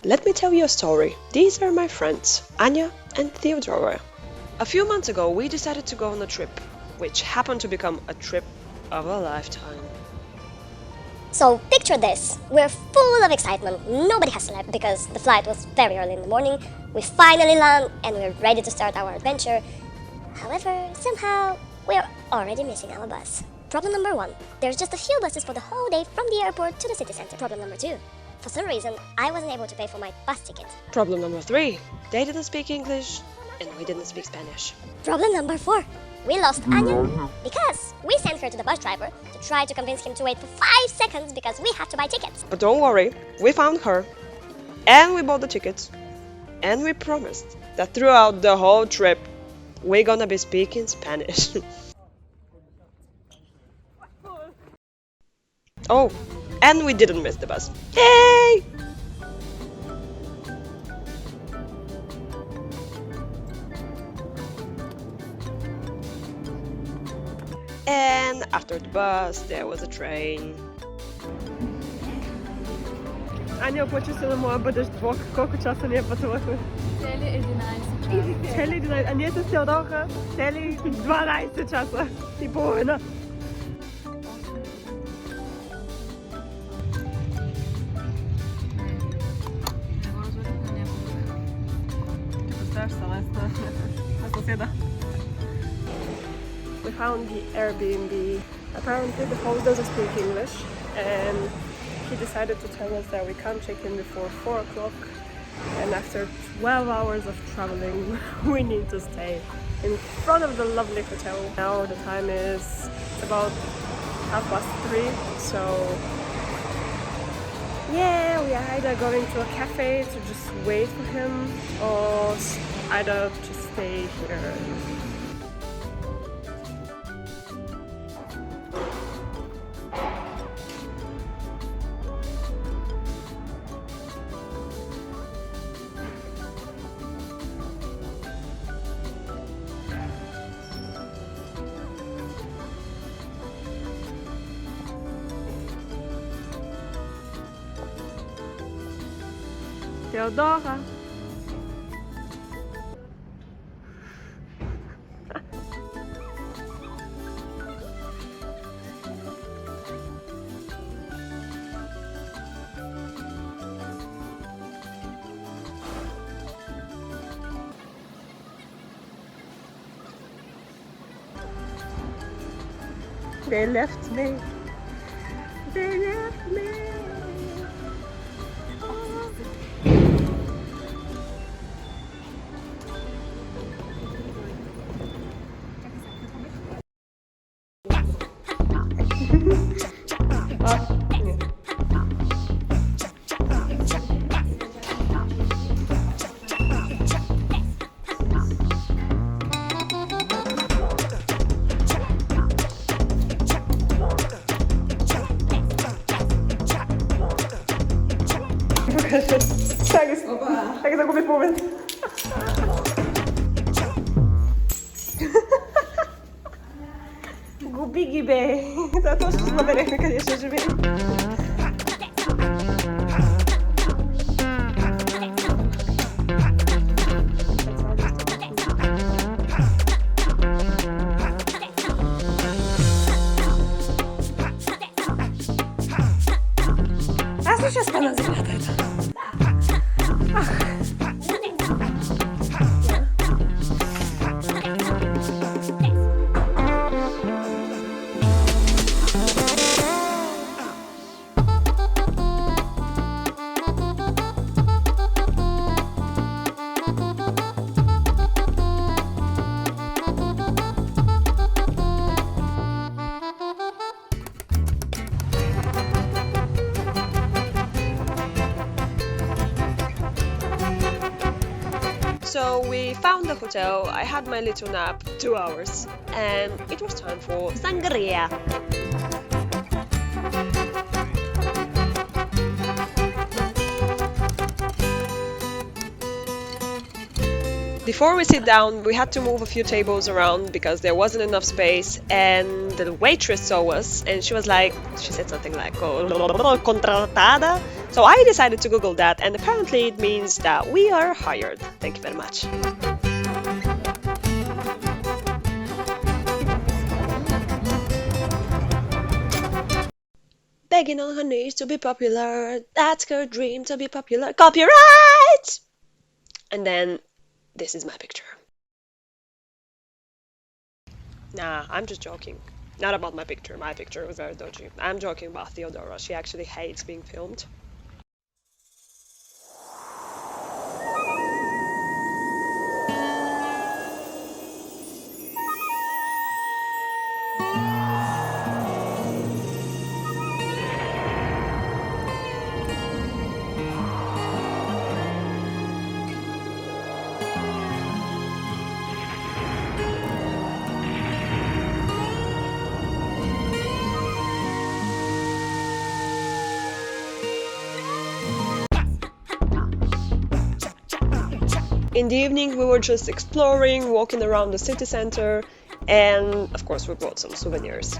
Let me tell you a story. These are my friends, Anya and Theodora. A few months ago, we decided to go on a trip, which happened to become a trip of a lifetime. So picture this, we're full of excitement, nobody has slept because the flight was very early in the morning, we finally land and we're ready to start our adventure. However, somehow, we're already missing our bus. Problem number 1, there's just a few buses for the whole day from the airport to the city center. Problem number 2, for some reason, I wasn't able to pay for my bus ticket. Problem number 3, they didn't speak English and we didn't speak Spanish. Problem number 4, we lost Anya because we sent her to the bus driver to try to convince him to wait for 5 seconds because we had to buy tickets. But don't worry, we found her and we bought the tickets and we promised that throughout the whole trip we're gonna be speaking Spanish. Oh, and we didn't miss the bus. Yay! And after the bus, there was a train. Anja, почистила моя бъдеш двох. Колко часа ние пътувахме? Цели 11 часа. Цели 11, а ние с Теодора цели 12 часа и половина. We found the Airbnb. Apparently the host doesn't speak English and he decided to tell us that we can't check in before 4 o'clock, and after 12 hours of traveling we need to stay in front of the lovely hotel. Now the time is about 3:30, so yeah, we are either going to a cafe to just wait for him or either just stay here. Theodora. They left me. They left me. Tak zagubię moment. Gubi gibę. To тоже смотрели, конечно же, А сейчас она запятает. So we found the hotel, I had my little nap, 2 hours, and it was time for sangria. Before we sit down, we had to move a few tables around because there wasn't enough space, and the waitress saw us and she said something like, "Oh, contratada," So I decided to Google that, and apparently it means that we are hired. Thank you very much. Begging on her knees to be popular, that's her dream, to be popular. Copyright! And then this is my picture. Nah, I'm just joking. Not about my picture. My picture was very dodgy. I'm joking about Theodora. She actually hates being filmed. In the evening, we were just exploring, walking around the city center, and of course, we bought some souvenirs.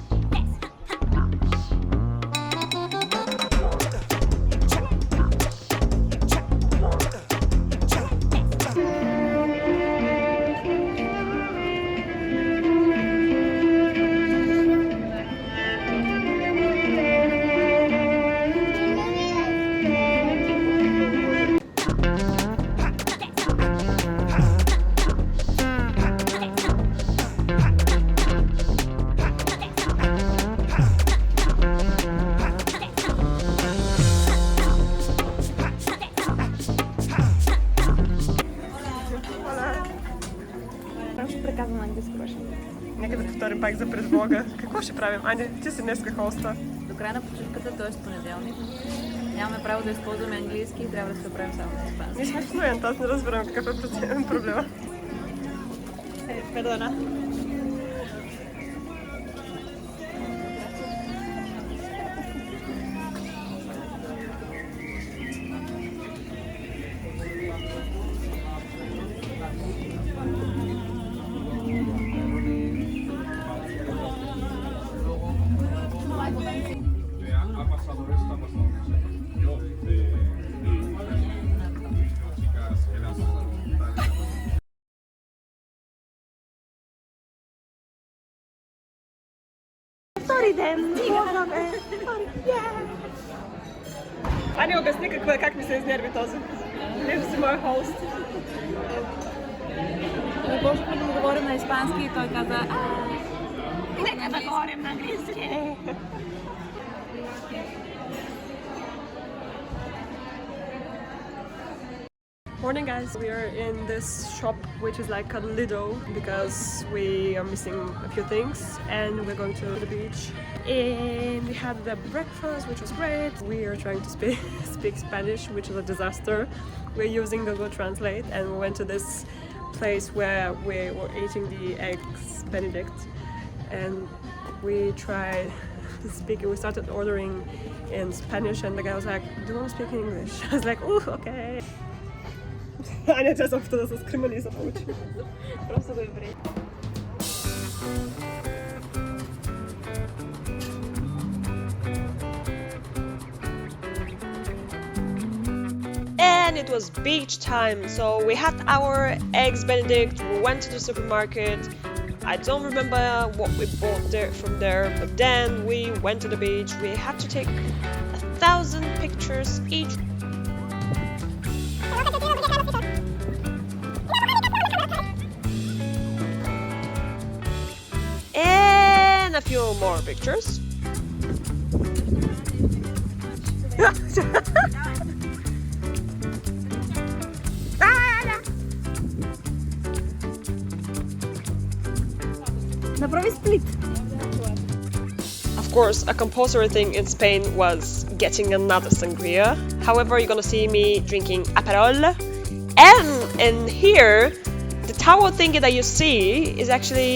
Нека да повторим пак за пред Бога. Какво ще правим? Ани, ти си днеска хоста. До края на почивката, т.е. понеделник, нямаме право да използваме английски и трябва да се оправим само с испански. Ние сме флуент, аз не разбирам какъв е проблема. Perdona. Ани, обясни как ми се изнерви този. Нещо си мой хост. Започнахме да му говорим на испански и той каза: Нека да говорим на английски. Morning guys, we are in this shop which is like a Lido because we are missing a few things and we're going to the beach. And we had the breakfast which was great. We are trying to speak Spanish, which is a disaster. We're using Google Translate and we went to this place where we were eating the eggs Benedict and we tried speaking. We started ordering in Spanish and the guy was like, do you want to speak in English? I was like, ooh, okay. Аня тя се да се скримали и се получи. Просто го избери. And it was beach time, so we had our eggs Benedict, we went to the supermarket. I don't remember what we bought there from there, but then we went to the beach. We had to take 1,000 pictures each. And a few more pictures. Направи сплит. Of course, a compulsory thing in Spain was getting another sangria. However, you're gonna see me drinking Aperol. And here, the towel thingy that you see is actually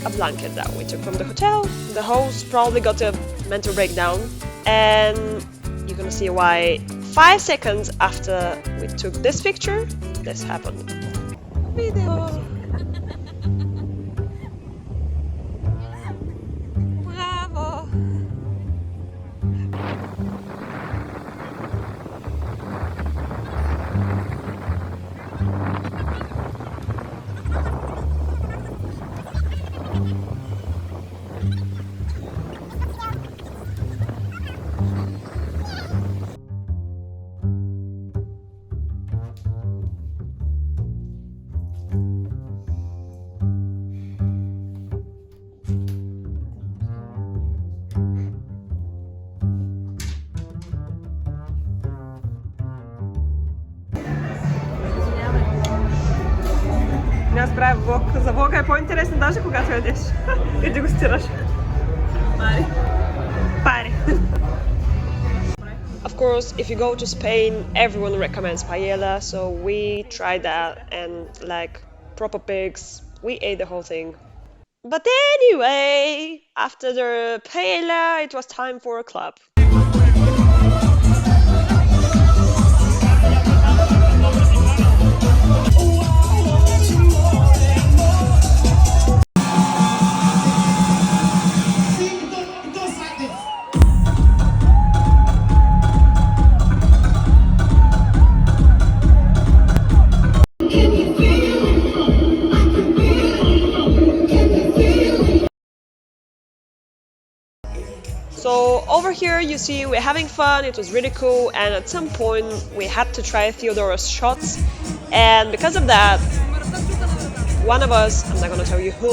a blanket that we took from the hotel. The host probably got a mental breakdown, and you're gonna see why 5 seconds after we took this picture, this happened. Video. Bravo. было кое поинтересно даже когато ядеш и дегустираш. Пари. Of course, if you go to Spain, everyone recommends paella, so we tried that and like proper pigs, we ate the whole thing. But anyway, after the paella, it was time for a club. So over here you see we're having fun, it was really cool, and at some point we had to try Theodora's shots, and because of that, one of us, I'm not gonna tell you who,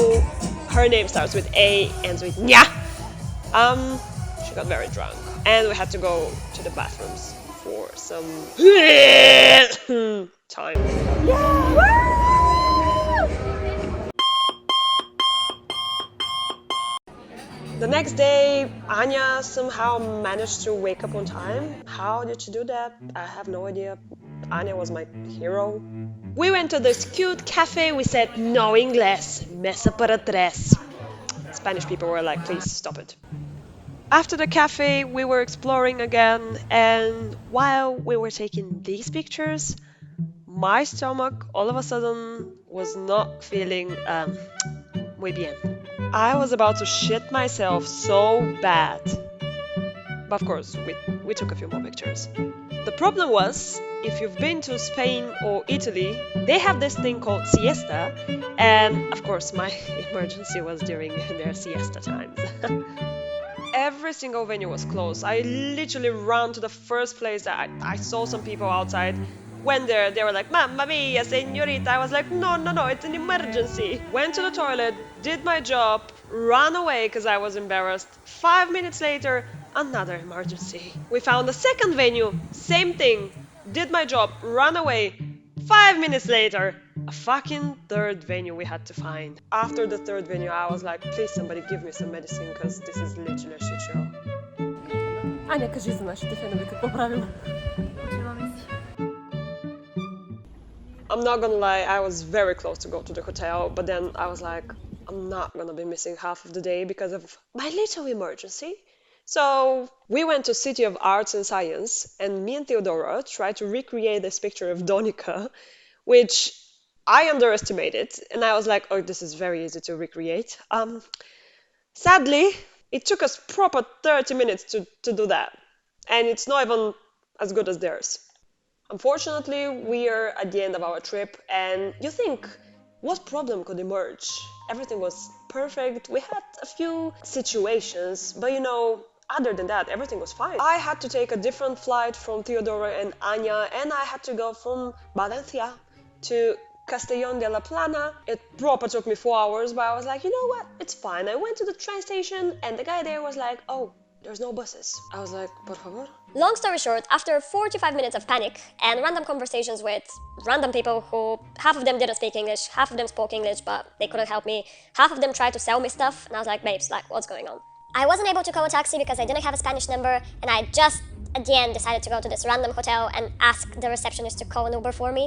her name starts with A, ends with Nya, she got very drunk, and we had to go to the bathrooms for some time. The next day, Anya somehow managed to wake up on time. How did she do that? I have no idea. Anya was my hero. We went to this cute cafe. We said, no inglés, mesa para tres. Spanish people were like, please stop it. After the cafe, we were exploring again, and while we were taking these pictures, my stomach all of a sudden was not feeling muy bien. I was about to shit myself so bad. But of course, we took a few more pictures. The problem was, if you've been to Spain or Italy, they have this thing called siesta, and of course my emergency was during their siesta times. Every single venue was closed. I literally ran to the first place that I saw some people outside. Went there, they were like, Mamma mia, señorita. I was like, no, it's an emergency. Went to the toilet, did my job, ran away because I was embarrassed. 5 minutes later, another emergency. We found a second venue, same thing. Did my job, ran away. 5 minutes later, a fucking third venue we had to find. After the third venue, I was like, please somebody give me some medicine because this is literally a shit show. Аня, кажи за нашите фенове какво правим. I'm not gonna lie, I was very close to go to the hotel, but then I was like, I'm not gonna be missing half of the day because of my little emergency. So we went to City of Arts and Science, and me and Theodora tried to recreate this picture of Donica, which I underestimated, and I was like, oh, this is very easy to recreate. Sadly, it took us proper 30 minutes to do that, and it's not even as good as theirs. Unfortunately, we are at the end of our trip, and you think, what problem could emerge? Everything was perfect, we had a few situations, but you know, other than that, everything was fine. I had to take a different flight from Theodora and Anya, and I had to go from Valencia to Castellón de la Plana. It proper took me 4 hours, but I was like, you know what, it's fine. I went to the train station, and the guy there was like, oh, there's no buses. I was like, por favor? Long story short, after 45 minutes of panic and random conversations with random people who half of them didn't speak English, half of them spoke English, but they couldn't help me, half of them tried to sell me stuff, and I was like, babes, like, what's going on? I wasn't able to call a taxi because I didn't have a Spanish number, and I just, at the end, decided to go to this random hotel and ask the receptionist to call an Uber for me,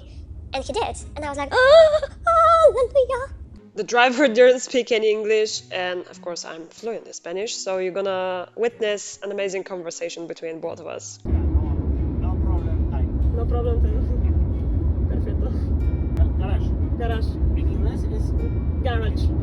and he did, and I was like, oh, hallelujah. The driver didn't speak any English, and of course I'm fluent in Spanish, so you're gonna witness an amazing conversation between both of us. No problem time. No problem. Perfecto. Garage. Garage. En inglés es Garage.